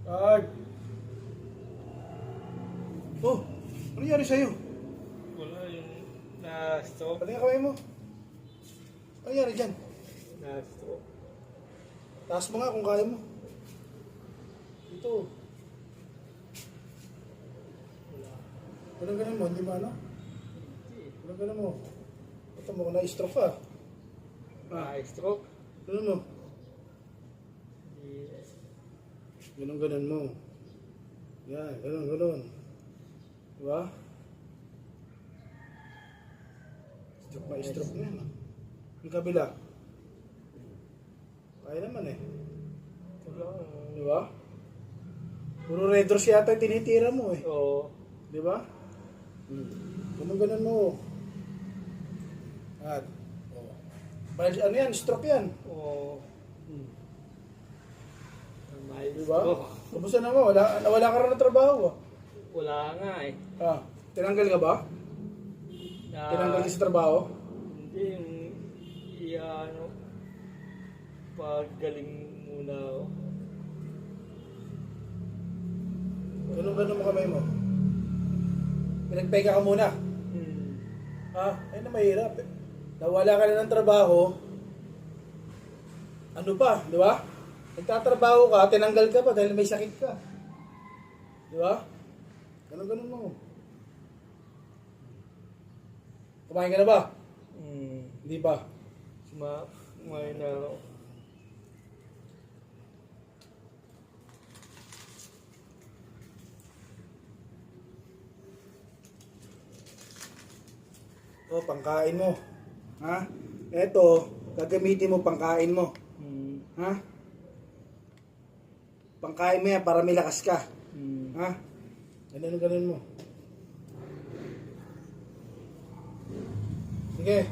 Art! Oh! Ano nangyari sa'yo? Wala yung na-stroke. Pati nga kamay mo. Ano nangyari dyan? Na-stroke. Taas mo nga kung kaya mo. Ito. Ganun mo, hindi ba ano? Ganun mo. Ito mo, na-stroke ka. Na-stroke. Ganun mo. Ganun mo. Yan, ganun. Diba? Stroke na yan. Yung kabila. Kaya naman eh. Wala. Diba? Puro red doors yata yung tinitira mo eh. Oo. Diba? Ganun mo. At, ano yan? Stroke yan. Oo. Diba? Kamusta naman? Nawala ka rin ng trabaho ah. Wala nga eh. Ah, tinanggal ka ba? Tinanggal ka sa trabaho? Hindi yung ano, pagaling muna ako. Ganun mo kamay mo. Pinagpeka ka muna. Ha? Ay na mahirap. Nawala ka na ng trabaho. Ano pa, di ba? Nagtatrabaho ka, tinanggal ka pa dahil may sakit ka. Di ba? Ganun mo. Kumain ka na ba? Hindi pa. Kumain na ako. O, pangkain mo. Ha? Eto, gagamitin mo pangkain mo. Ha? Pangkain mo yan para may lakas ka. Ha? Ganun mo. Sige.